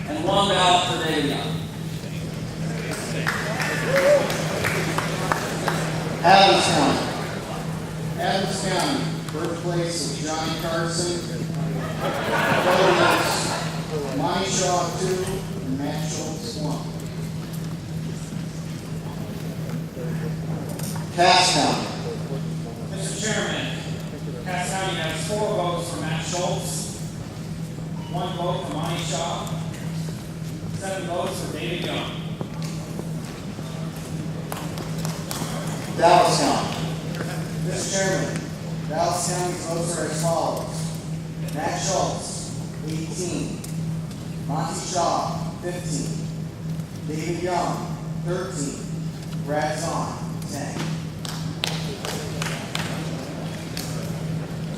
And one ballot for David Young. Adams County, birthplace of Johnny Carson. Voters Monty Shaw 2 and Matt Schultz 1. Cass County. Mr. Chairman, Cass County has 4 votes for Matt Schultz, 1 vote for Monty Shaw, 7 votes for David Young. Dallas County. Mr. Chairman, Dallas County's votes are as follows. Matt Schultz, 18. Monty Shaw, 15. David Young, 13. Brad Zahn, 10.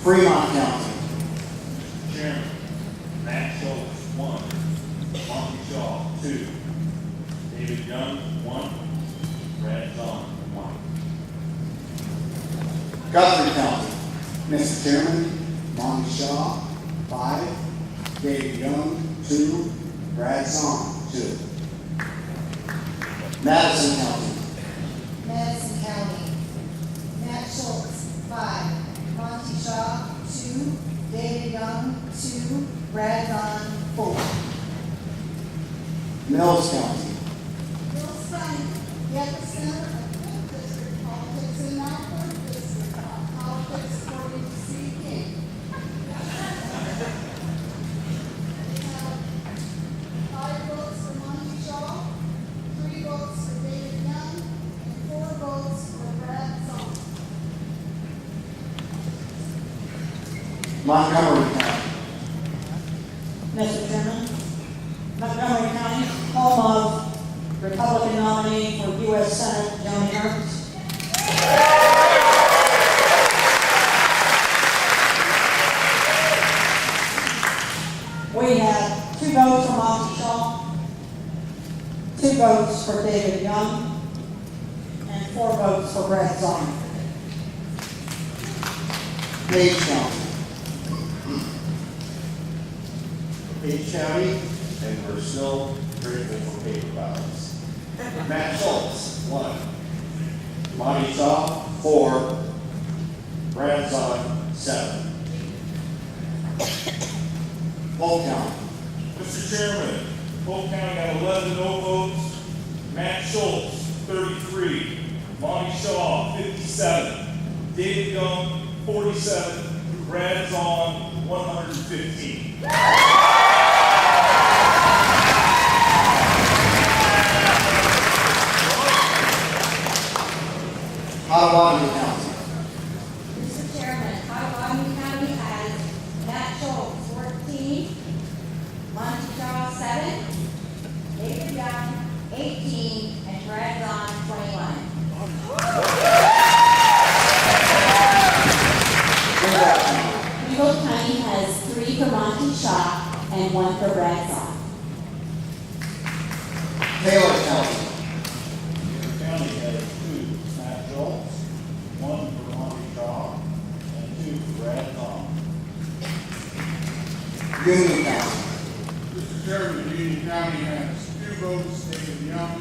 Fremont County. Chairman, Matt Schultz, 1. Monty Shaw, 2. David Young, 1. Brad Zahn, 1. Guthrie County. Mr. Chairman, Monty Shaw, 5. David Young, 2. Brad Zahn, 2. Madison County. Madison County. Matt Schultz, 5. Monty Shaw, 2. David Young, 2. Brad Zahn, 4. Mills County. Mills County, yet the center of fifth district politics and not third district politics according to C. King. We have 5 votes for Monty Shaw, 3 votes for David Young, and 4 votes for Brad Zahn. Montgomery County. Mr. Chairman, Montgomery County, home of Republican nominee for U.S. Senate, Joni Ernst. We had 2 votes for Monty Shaw, 2 votes for David Young, and 4 votes for Brad Zahn. Page County. Page County, and we're still grateful for paper ballots. Matt Schultz, 1. Monty Shaw, 4. Brad Zahn, 7. Polk County. Mr. Chairman, Polk County got 11 no votes. Matt Schultz, 33. Monty Shaw, 57. David Young, 47. Brad Zahn, 115. Ottawa County. Mr. Chairman, Ottawa County has Matt Schultz, 14, Monty Shaw, 7, David Young, 18, and Brad Zahn, 21. Eagle County has 3 for Monty Shaw and 1 for Brad Zahn. Taylor County. The county has 2 Matt Schultz, 1 for Monty Shaw, and 2 for Brad Zahn. Union County. Mr. Chairman, Union County has 2 votes David Young,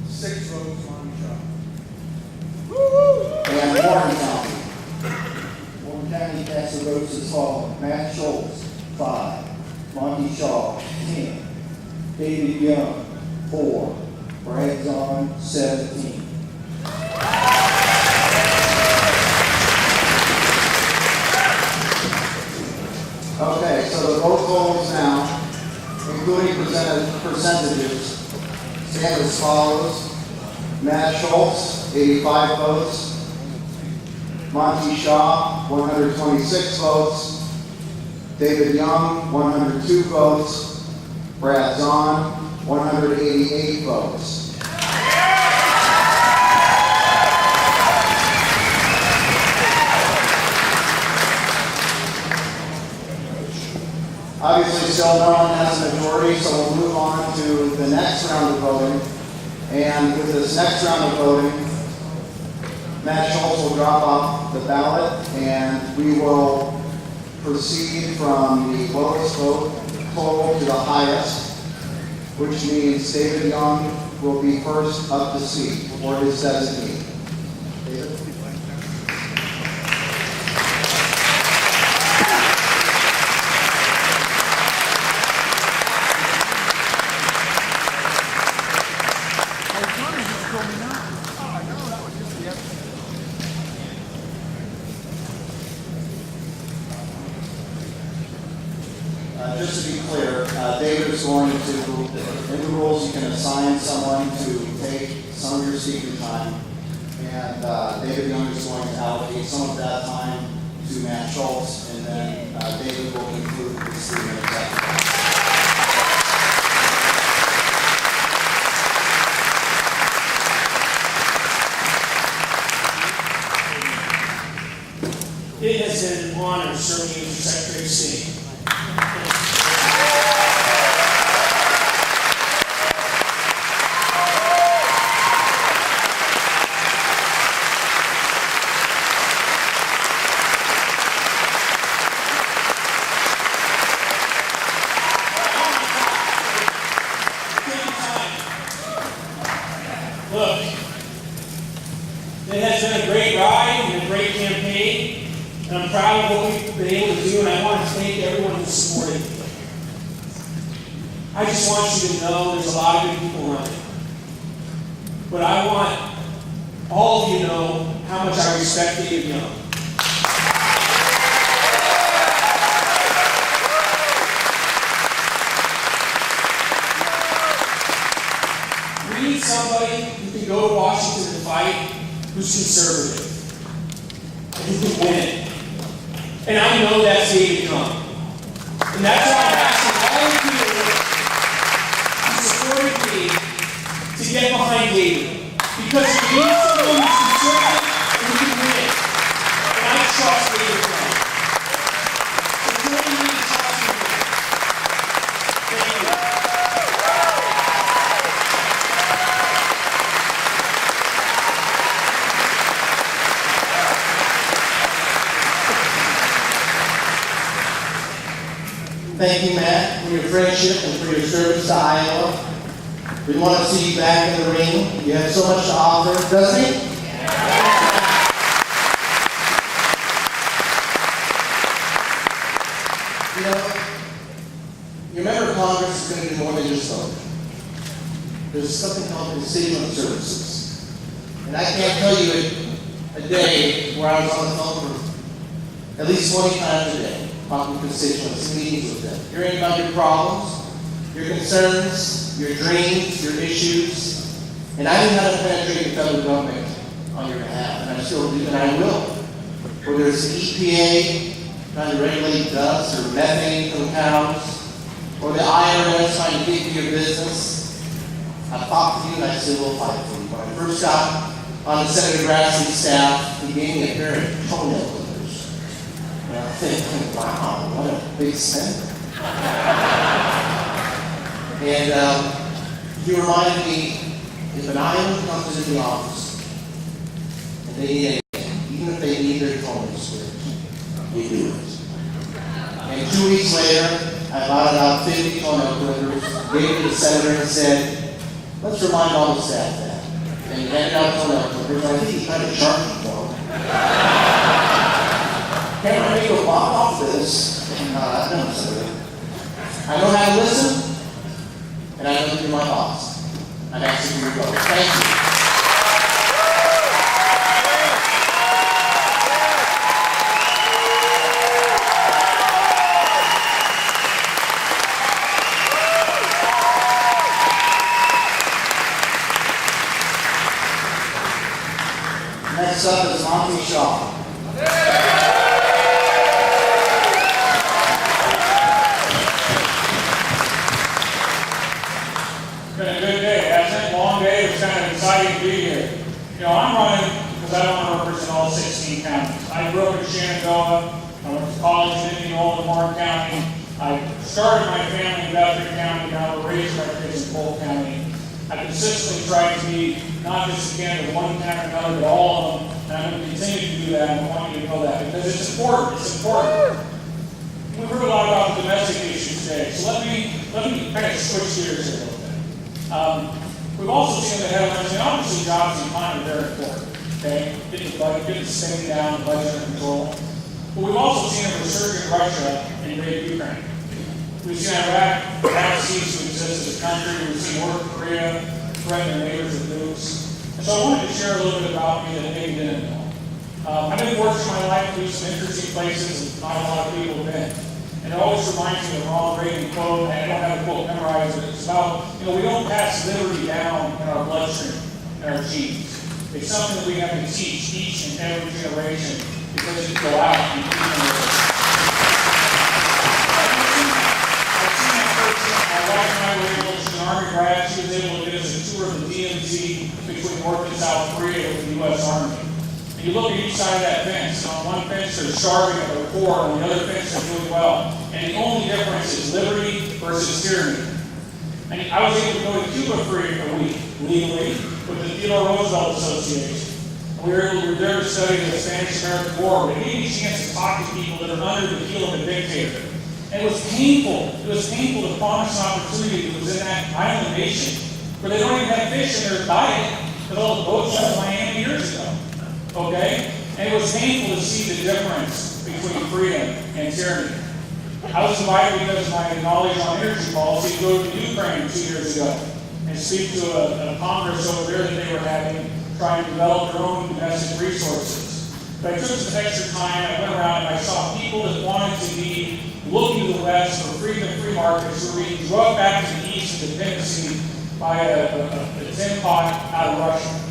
6 votes Monty Shaw. And Warren County. Warren County cast the votes as follows. Matt Schultz, 5. Monty Shaw, 10. David Young, 4. Brad Zahn, 17. Okay, so the vote totals now, including percentages, stand as follows. Matt Schultz, 85 votes. Monty Shaw, 126 votes. David Young, 102 votes. Brad Zahn, 188 votes. Obviously, still no one has a majority, so we'll move on to the next round of voting. And with this next round of voting, Matt Schultz will drop off the ballot, and we will proceed from the lowest vote total to the highest, which means David Young will be first up to seat for his designee. David? Just to be clear, David is going to, in the rules, you can assign someone to take some of your speaking time, and David Young is going to allocate some of that time to Matt Schultz, and then David will conclude his 3-minute testimony. It has been an honor serving you as Secretary of State. Look, it has been a great ride and a great campaign, and I'm proud of what we've been able to do, and I want to thank everyone who supported me. I just want you to know there's a lot of good people running. But I want all of you to know how much I respect David Young. We need somebody who can go to Washington and fight, who's conservative, and who can win. And I know that's David Young. And that's why I'm asking all of you who supported me to get behind David. Because we need someone who's conservative and who can win. And I trust David Young. So join me in trusting me. Thank you. Thank you, Matt, for your friendship and for your service to Iowa. We want to see you back in the ring. You have so much to offer, doesn't he? You know, your member of Congress is going to do more than just vote. There's something called constituent services. And I can't tell you a day where I was on the phone for at least 20 times a day, talking to constituents, meetings with them, hearing about your problems, your concerns, your dreams, your issues. And I knew how to penetrate the federal government on your behalf, and I still do, and I will. Whether it's the EPA trying to regulate dust or methane from cows, or the IRS trying to get to your business, I fought for you and I still will fight for you. When I first got on the Senator Grassley's staff, he gave me a pair of toenail clippers. And I'm thinking, wow, what a big spender. And you reminded me, if an Iowan comes into the office and they need anything, even if they need their toenails clipped, we do it. And 2 weeks later, I bought about 50 toenail clippers, gave it to the senator and said, let's remind all the staff that. And he handed out toenail clippers. I think he kind of charged me for them. Can't let me go off this. No, Senator. I know how to listen, and I know that you're my boss. I'm asking you to go. Thank you. Next up is Monty Shaw. It's been a good day, hasn't it? Long day. It's kind of exciting to be here. You know, I'm running because I want to represent all 16 counties. I grew up in Shenandoah. I went to college in Indianola, Warren County. I started my family in Guthrie County, and I was raised my kids in Polk County. I consistently try to be not just a candidate of one county or another, but all of them. And I'm going to continue to do that, and I want you to know that because it's important. It's important. We've heard a lot about the domestic issues today, so let me kind of switch gears here a little bit. We've also seen the headlines, and obviously jobs and economy are very important. Okay, getting the spending down, the budget under control. But we've also seen a resurgent Russia invade Ukraine. We've seen Iraq have ceased to exist as a country. We've seen North Korea threaten their neighbors with nukes. And so I wanted to share a little bit about me that maybe didn't know. I've been fortunate in my life to do some interesting places that not a lot of people have been. And it always reminds me of the Ronald Reagan quote, and I don't have the quote memorized, but it's about, you know, we don't pass liberty down in our bloodstream, in our genes. It's something that we have to teach each and every generation because it can go out and keep them. I've seen that firsthand. My wife and I were able to, she's an Army grad, she was able to get us a tour of the DMZ between North and South Korea with the U.S. Army. You look at each side of that fence, and on one fence they're starving at their core, and on the other fence they're doing well. And the only difference is liberty versus tyranny. And I was able to go to Cuba for a week, legally, with the Theodore Roosevelt Association. We were there to study the Spanish-American War, but it gave me a chance to talk to people that are under the heel of a dictator. And it was painful. It was painful to promise an opportunity that was in that island nation, where they don't even have fish in their diet, because all the boats left Miami years ago. Okay? And it was painful to see the difference between freedom and tyranny. I was invited because of my knowledge on energy policy to go to Ukraine 2 years ago and speak to a Congress over there that they were having, trying to develop their own domestic resources. But I took some extra time, I went around and I saw people that wanted to be looking to the West for freedom and free markets who were being drugged back to the East in dependency by a tin pot out of Russia.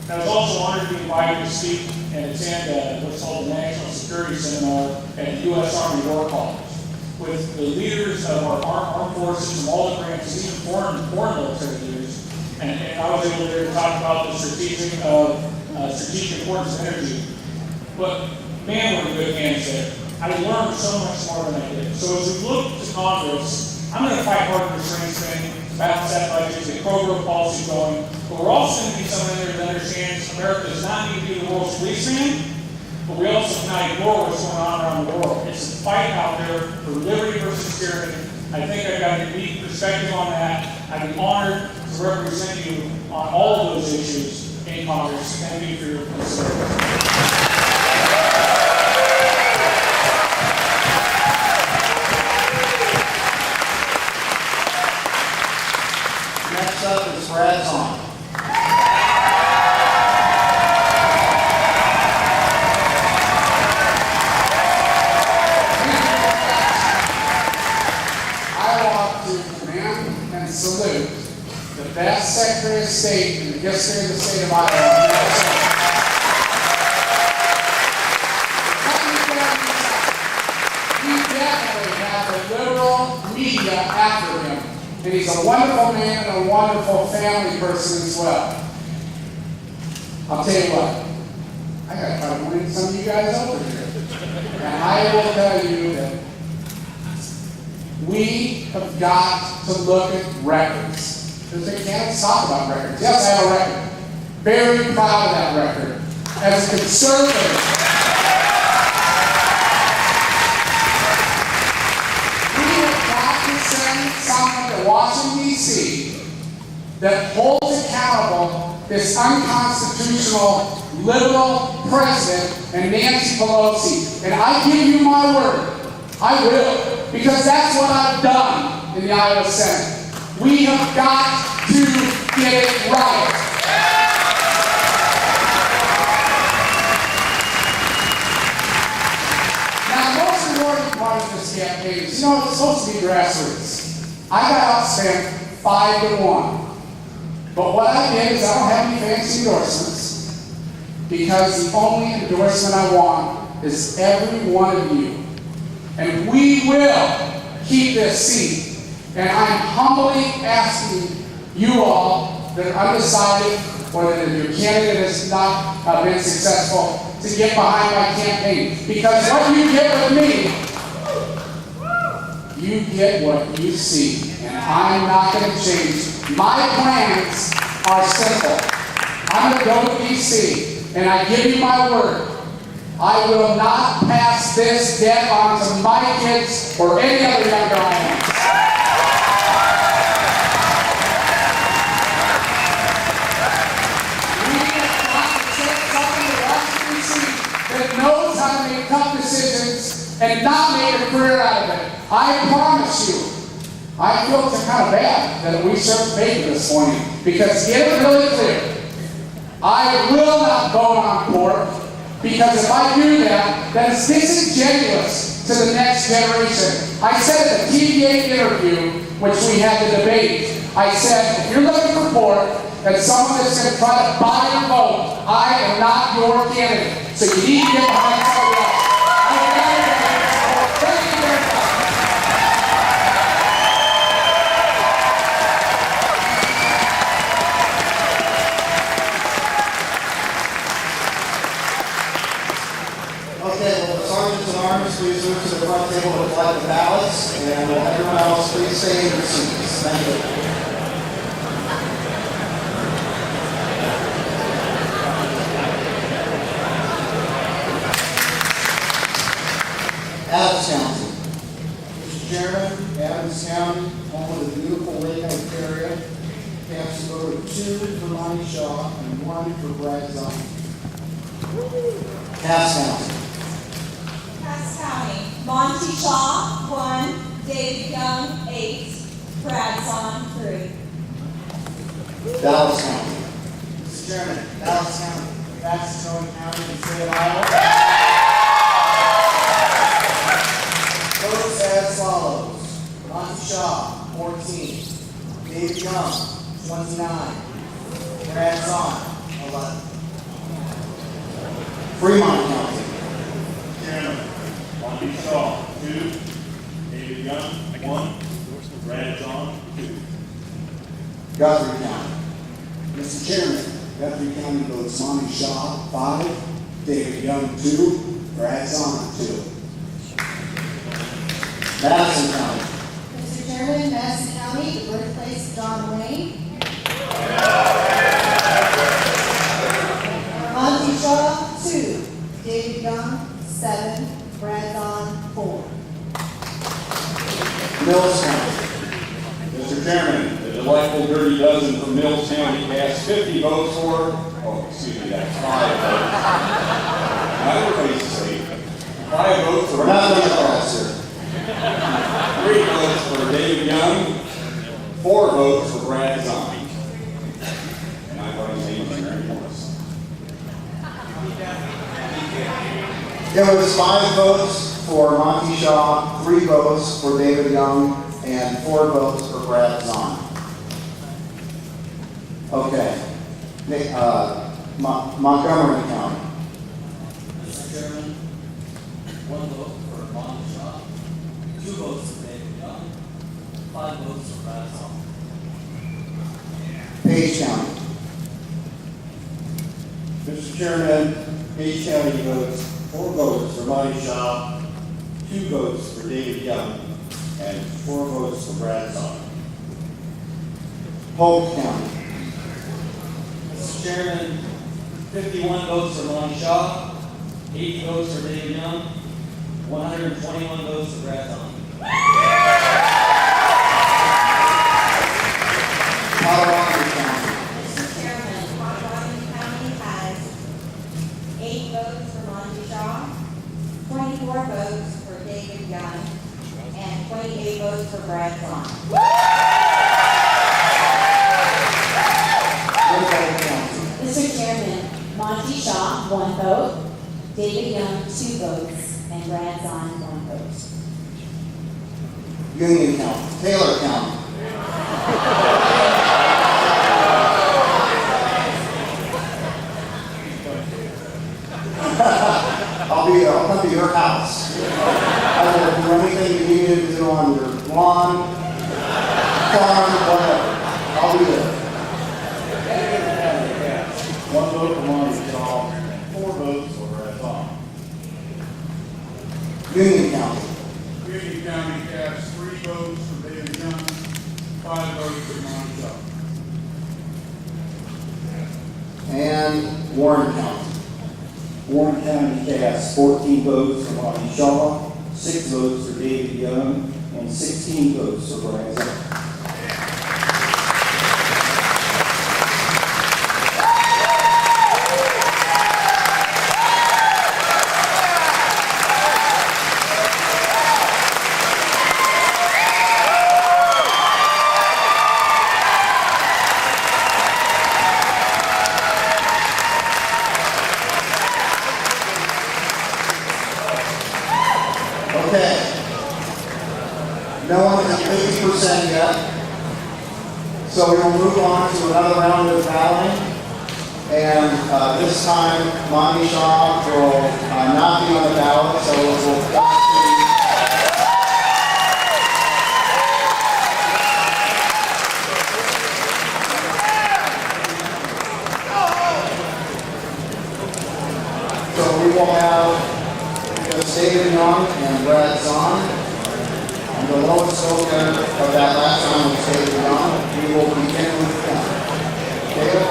I was also honored to be invited to speak and attend what's called the National Security Seminar at the U.S. Army War College with the leaders of our armed forces from all the branches, even foreign military leaders. And I was able to talk about the strategic importance of energy. But man, we're good hands there. I learned so much more than I did. So as we look to Congress, I'm going to fight hard for restraint spending, balance that budget, get pro-growth policy going. But we're also going to be someone there that understands America does not need to be the world's policeman, but we also cannot ignore what's going on around the world. It's a fight out there for liberty versus tyranny. I think I've got a unique perspective on that. I'd be honored to represent you on all of those issues in Congress. Thank you for your consideration. Next up is Brad Zahn. I want to commend and salute the best Secretary of State in the history of the state of Iowa. We definitely have the liberal media after him. And he's a wonderful man and a wonderful family person as well. I'll tell you what, I got to try to win some of you guys over here. And I will tell you that we have got to look at records. Because they can't talk about records. Yes, I have a record. Very proud of that record. As a conservative, someone to Washington, D.C. that holds accountable this unconstitutional liberal president and Nancy Pelosi. And I give you my word, I will, because that's what I've done in the Iowa Senate. We have got to get it right. Now, the most rewarding part of this campaign is, it's supposed to be grassroots. I got outspent 5-1. But what I did is I don't have any fancy endorsements. because the only endorsement I want is every one of you. And we will keep this seat. And I'm humbly asking you all that are undecided or that your candidate has not been successful to get behind my campaign. Because what you get with me, you get what you see. And I'm not going to change. My plans are simple. I'm going to go to D.C. and I give you my word. I will not pass this debt on to my kids or any other young Iranians. We have got to set something in Washington, D.C. that knows how to make tough decisions and not make a career out of it. I promise you. I feel kind of bad that we served bacon this morning because get it really clear. I will not vote on pork. Because if I do that, then it's disingenuous to the next generation. I said in a TVA interview, which we had the debate, I said, if you're looking for pork, and someone that's going to try to buy your vote, I am not your candidate. So you need to get behind somebody else. Thank you very much. Okay, well, the sergeants in arms, please move to the front table to collect the ballots, and everyone else, please stay in your seats. Thank you. Adams County. Mr. Chairman, Adams County, home of the beautiful Lake area, casts a vote of 2 for Monty Shaw and 1 for Brad Zahn. Cass County. Cass County, Monty Shaw, 1, David Young, 8, Brad Zahn, 3. Dallas County. Mr. Chairman, Dallas County, Jackson County, and State of Iowa. Votes as follows. Monty Shaw, 14. David Young, 29. Brad Zahn, 11. Fremont County. Chairman, Monty Shaw, 2, David Young, 1, Brad Zahn, 2. Guthrie County. Mr. Chairman, Guthrie County votes Monty Shaw, 5. David Young, 2. Brad Zahn, 2. Madison County. Mr. Chairman, Madison County, the birthplace of John Wayne. Monty Shaw, 2. David Young, 7. Brad Zahn, 4. Mills County. Mr. Chairman, the delightful Dirty Dozen from Mills County cast 50 votes for, that's 5 votes. Not everybody's safe. 5 votes for We're not going to cross here. 3 votes for David Young, 4 votes for Brad Zahn. And I'm going to say Mary Morris. There was 5 votes for Monty Shaw, 3 votes for David Young, and 4 votes for Brad Zahn. Okay. Montgomery County. Mr. Chairman, 1 vote for Monty Shaw, 2 votes for David Young, 5 votes for Brad Zahn. Page County. Mr. Chairman, Page County votes 4 votes for Monty Shaw, 2 votes for David Young, and 4 votes for Brad Zahn. Polk County. Mr. Chairman, 51 votes for Monty Shaw, 80 votes for David Young, 121 votes for Brad Zahn. Potawatomi County. Mr. Chairman, Potawatomi County has 8 votes for Monty Shaw, 24 votes for David Young, and 28 votes for Brad Zahn. Winfield County. Mr. Chairman, Monty Shaw, 1 vote, David Young, 2 votes, and Brad Zahn, 1 vote. Union County. Taylor County. your house. I will do anything you need me to do on your lawn, farm, whatever. I'll be there. One vote for Monty Shaw, 4 votes for Brad Vaughn. Union County. Union County casts 3 votes for David Young, 5 votes for Monty Shaw. And Warren County. Warren County cast 14 votes for Monty Shaw, 6 votes for David Young, and 16 votes for Brad Vaughn. Okay. No one is at 50% yet. So we will move on to another round of balloting. And this time, Monty Shaw will not be on the ballot, so we'll go So we will have David Young and Brad Zahn. And the lowest voter of that last time was David Young. We will begin with him. David?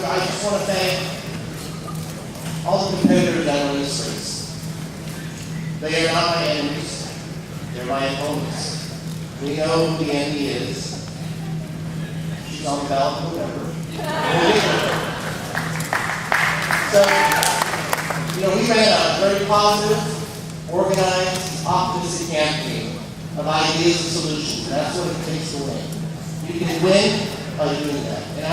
I just want to thank all the competitors that are in this race. They are not my enemies, they're my opponents. We know who the enemy is. She's on the ballot in November. So, we ran a very positive, organized, optimistic campaign of ideas and solutions. That's what it takes to win. You can win by doing that. And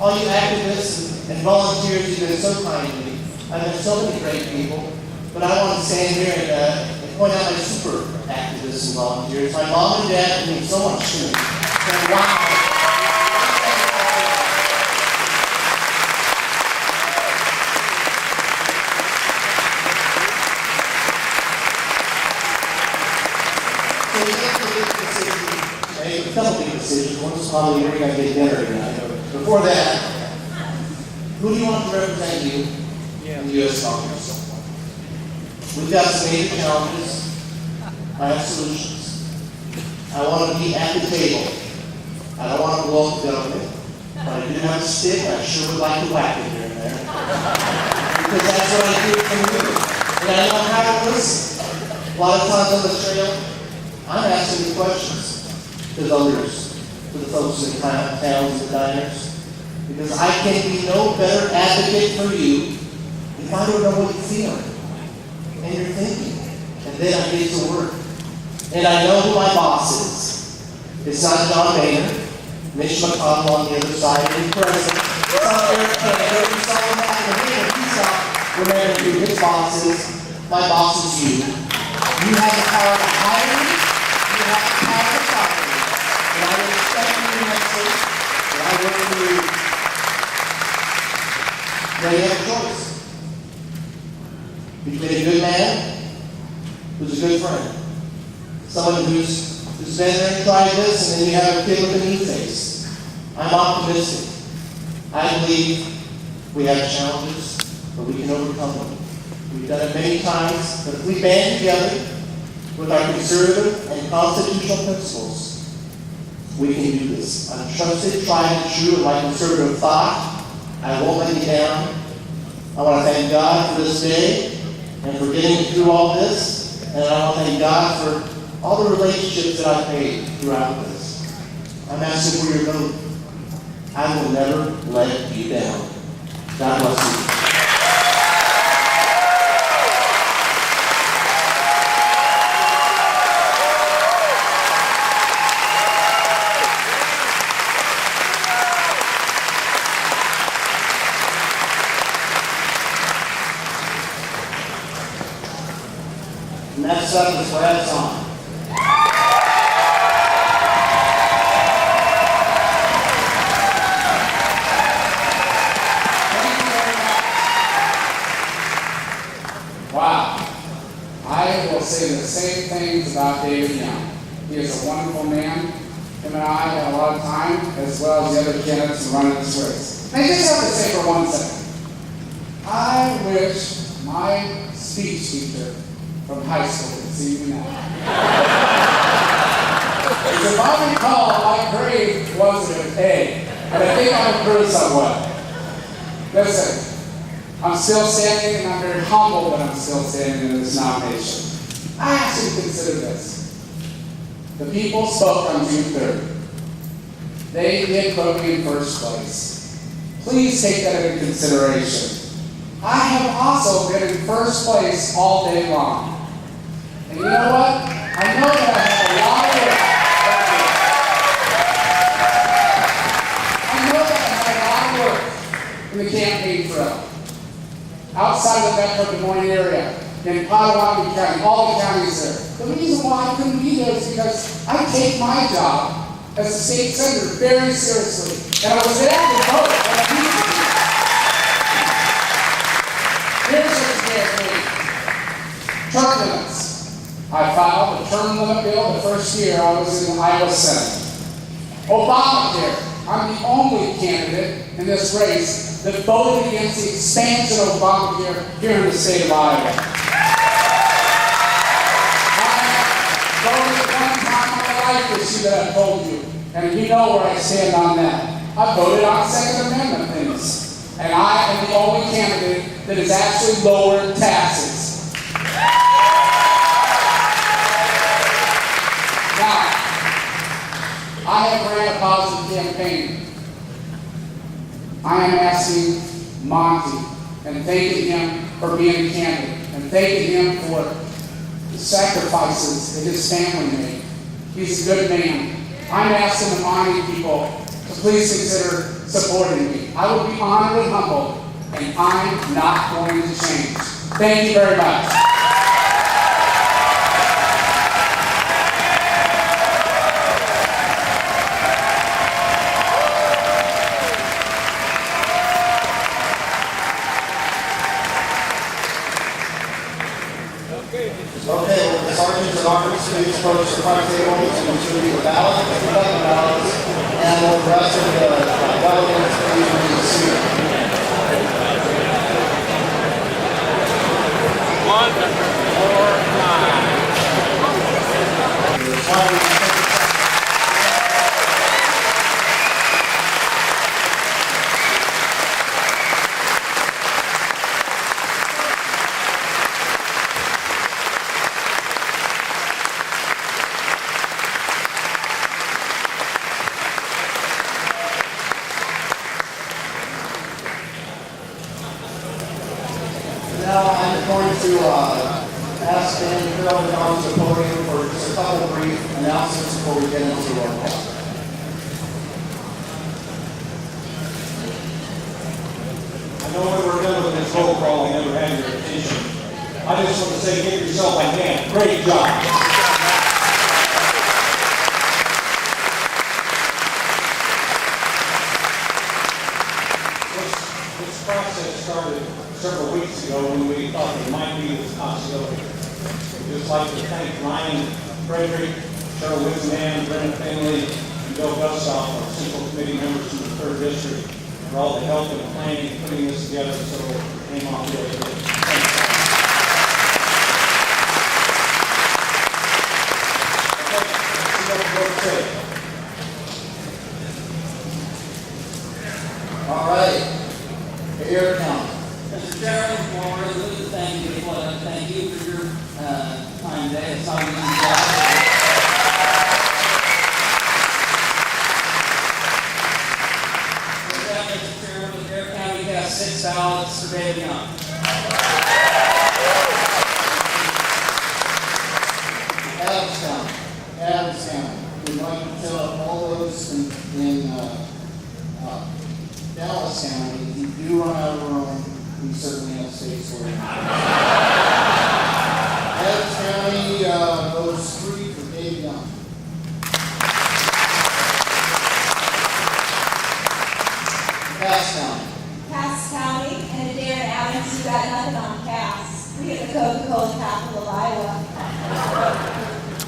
all you activists and volunteers, you've been so kind to me. I've met so many great people. But I want to stand here and point out my super activists and volunteers. My mom and dad mean so much to me. And wow. So we have to make a decision, make a couple big decisions. One is probably we're going to get dinner tonight. Before that, who do you want to represent you in the U.S. Congress? We've got some major challenges. I have solutions. I want to be at the table. I don't want to blow up the government. But I do have a stick. I sure would like to whack it here and there. Because that's what I do from you. And I know how to listen. A lot of times on the trail, I'm asking the questions to the others, to the folks in the towns and diners. Because I can be no better advocate for you if I don't know what you're feeling and you're thinking. And then I get to work. And I know who my boss is. It's not John Boehner, Mitch McConnell on the other side, and president. It's not Eric Cantor. You saw him back in the day. He's not remembering who his boss is. My boss is you. You have the power to hire me. You have the power to fire me. And I will respect you immensely. And I work for you. Now you have a choice. You can be a good man who's a good friend. Someone who's been there and tried this, and then you have a kid with a new face. I'm optimistic. I believe we have challenges, but we can overcome them. We've done it many times, but if we band together with our conservative and constitutional principles, we can do this. I'm trusted, tried, and true in my conservative thought. I won't let you down. I want to thank God for this day and for getting me through all this. And I want to thank God for all the relationships that I've made throughout this. I'm asking for your vote. I will never let you down. God bless you. Next up is Brad Zahn. Wow. I will say the same things about David Young. He is a wonderful man. Him and I had a lot of time, as well as the other candidates who run in this race. And I just have to say for 1 second, I wish my speech teacher from high school could see me now. Because if I recall, my grade was an A, and I think I've improved somewhat. Listen. I'm still standing, and I'm very humble that I'm still standing in this nomination. I ask you to consider this. The people spoke on June 3rd. They did put me in first place. Please take that into consideration. I have also been in first place all day long. And you know what? I know that I have a lot of work. I know that I have a lot of work in the campaign trail. Outside the Metro Des Moines area, in Potawatomi County, all the counties there. The reason why I couldn't be there is because I take my job as a state senator very seriously. And I was there to vote when I needed to be. Here's what's guaranteed. Term limits. I filed a term limit bill the first year I was in the Iowa Senate. Obamacare. I'm the only candidate in this race that voted against the expansion of Obamacare here in the state of Iowa. I voted one time on the life issue that I told you, and you know where I stand on that. I voted on Second Amendment things, and I am the only candidate that has actually lowered taxes. Now, I have ran a positive campaign. I am asking Monty and thanking him for being a candidate and thanking him for the sacrifices that his family made. He's a good man. I'm asking the Monty people to please consider supporting me. I will be honored and humbled, and I'm not going to change. Thank you very much. Okay, well, the sergeants and officers, please approach the front table to distribute the ballots, and the rest of the delegates, please remain seated. Now I'm going to ask Dan Carroll to come to the podium for just a couple brief announcements before we get into our call. I know we were done with this roll call, I never had your attention. I just want to say, give yourself a hand. Great job. This process started several weeks ago when we thought there might be this possibility. We'd just like to thank Ryan Frederick, Cheryl Wisenham, Brenda Finley, and Bill Gussoff, our Central Committee members from the 3rd District, for all the help and planning and putting this together so it came off really good. Thanks. Okay, let's see what the vote says. All right. Here it comes. Mr. Chairman, for resolution, thank you for your time today. It's not an easy job. With that, Mr. Chairman, the Dare County cast 6 ballots for David Young. Adams County. We'd like to fill up all those in Dallas County. If you do run out of room, we certainly have space for you. Adams County, Cass County. Cass County, and Darren Adams, you got nothing on Cass. We have the Coca-Cola capital of Iowa.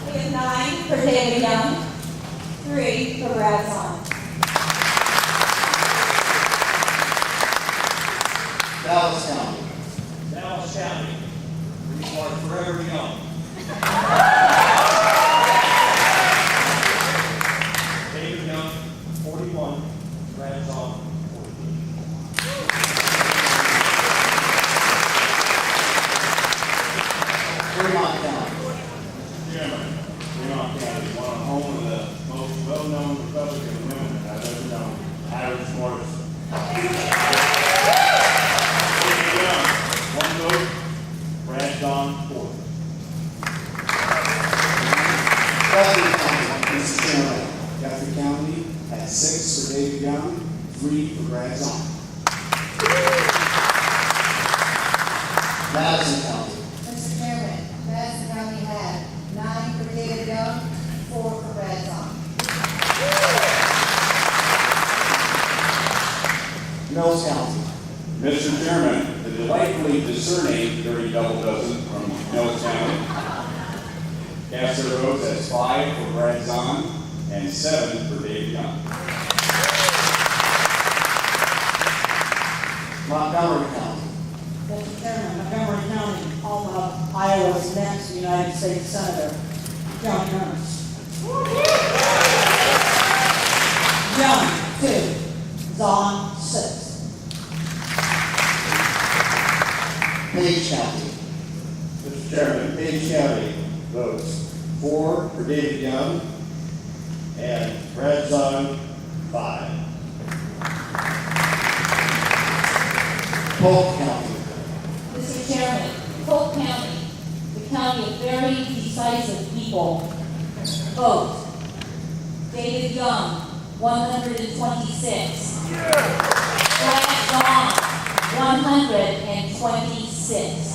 We have 9 for David Young, 3 for Brad Zahn. Dallas County. Dallas County, you are forever young. David Young, 41, Brad Zahn, 14. Fremont County. Chairman, Fremont County is one of home of the most well-known Republican women that I've ever known, Iris Morrison. David Young, 1 vote, Brad Zahn, 4. Guthrie County. Mr. Chairman, Guthrie County has 6 for David Young, 3 for Brad Zahn. Madison County. Mr. Chairman, Madison County had 9 for David Young, 4 for Brad Zahn. Mills County. Mr. Chairman, the delightfully discerning dirty double dozen from Mills County cast their votes as 5 for Brad Zahn and 7 for David Young. Montgomery County. Mr. Chairman, Montgomery County, home of Iowa's next United States Senator, John Ernst. Young, 2, Zahn, 6. Page County. Mr. Chairman, Page County votes 4 for David Young and Brad Zahn, 5. Polk County. Mr. Chairman, Polk County, the county of very decisive people, vote David Young, 126. Brad Zahn, 126.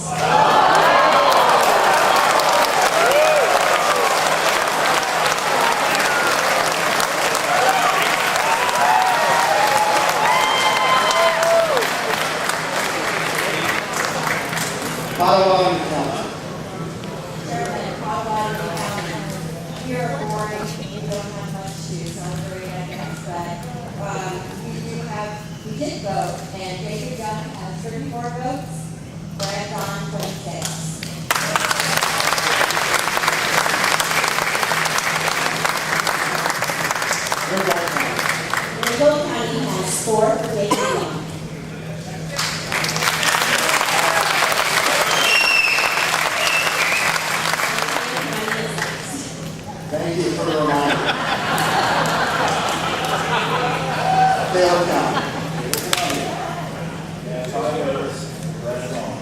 Potawatomi County. Chairman, Potawatomi County, here are boring, we don't have much to celebrate, I guess, but, we did vote, and David Young has 34 votes, Brad Zahn, 26. Ringgold County. Ringgold County has 4 for David Young. Thank you for the reminder. Taylor County. And 5 votes, Brad Zahn.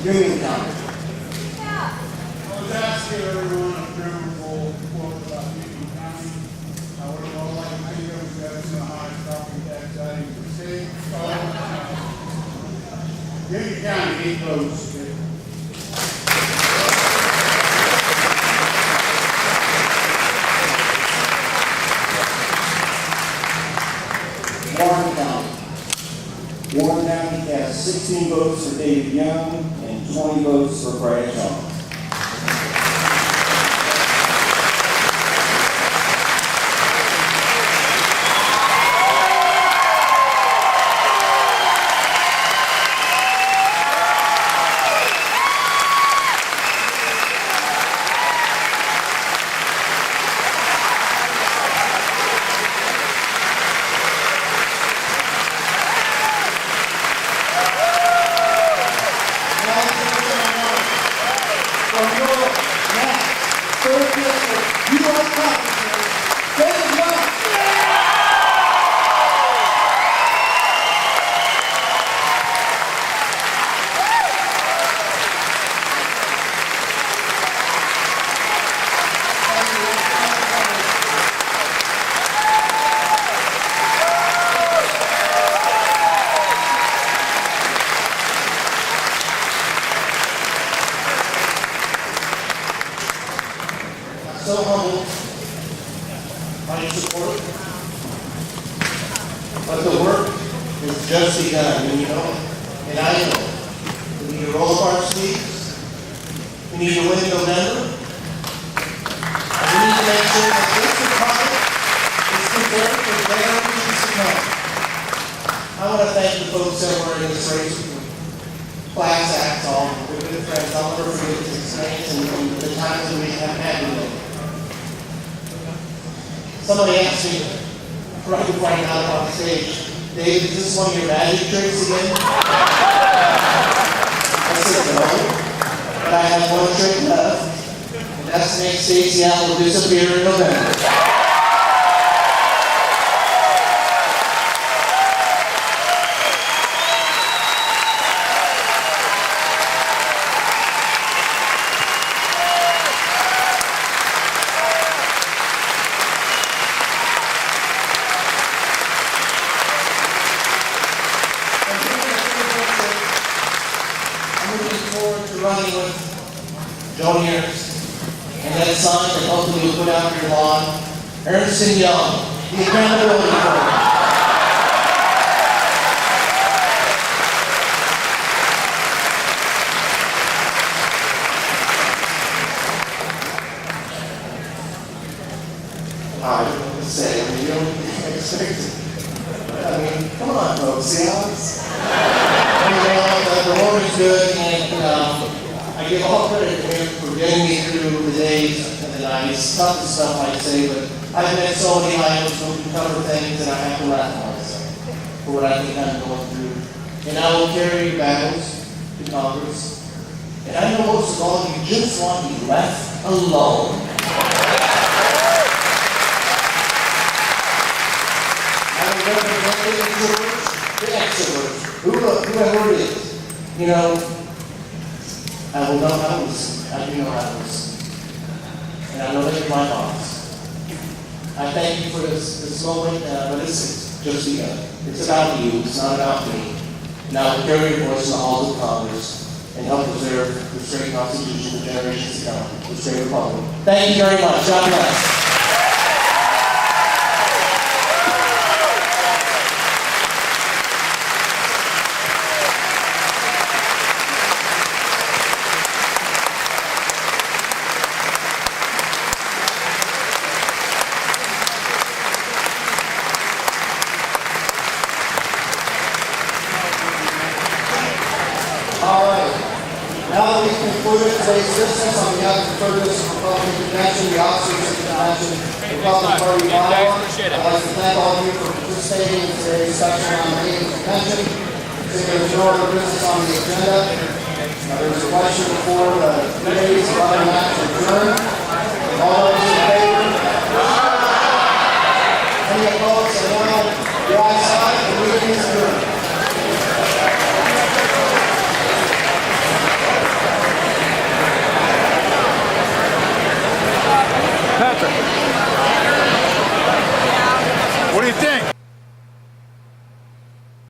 Union County. I was asking everyone approval quote about Union County. I would have all liked to think of it as the highest property tax item in the state. Union County, 8 votes. Warren County. Warren County has 16 votes for David Young and 20 votes for Brad Zahn. But the work is just begun, and you know it, and I know it. We need to roll up our sleeves. We need to win in November. And we need to make sure that this republic is prepared for generations to come. I want to thank the folks that were in this race with me. Class acts, all the good friends. I'll never forget this experience and the times that we have had with them. Somebody asked me right before I got up on stage, Dave, is this one of your magic tricks again? I said no, but I have one trick left, and that's to make Stacey Apple disappear in November. I'm looking forward to running with Joan Harris and that sign that hopefully you'll put out your lawn, Ernst & Young, the accountability board. I don't know what to say. I mean, you don't expect it. I mean, come on, folks. See how it's. The Lord is good, and I give all credit to Him for getting me through the days and the nights. Tough stuff, I'd say, but I've met so many idols who can cover things, and I have to laugh at myself for what I think I'm going through. And I will carry your battles to Congress. And I know most of all, you just want to be left alone. I will represent the introverts, the extroverts, whoever it is. You know, I will know how to listen. I do know how to listen. And I know that you're my boss. I thank you for this moment, but this is just begun. It's about you, it's not about me. And I will carry your voice in the halls of Congress and help preserve the great Constitution for generations to come, this great republic. Thank you very much. God bless. All right. Now that we've concluded today's business on behalf of the Third District Republican Convention, the officers of the convention, Republican Party bylaw, I'd like to thank all of you for participating in today's special nominating convention. Seeing there's no other business on the agenda, there's a question before the committees of other matters adjourned. All those in favor? Any opposed? Say no.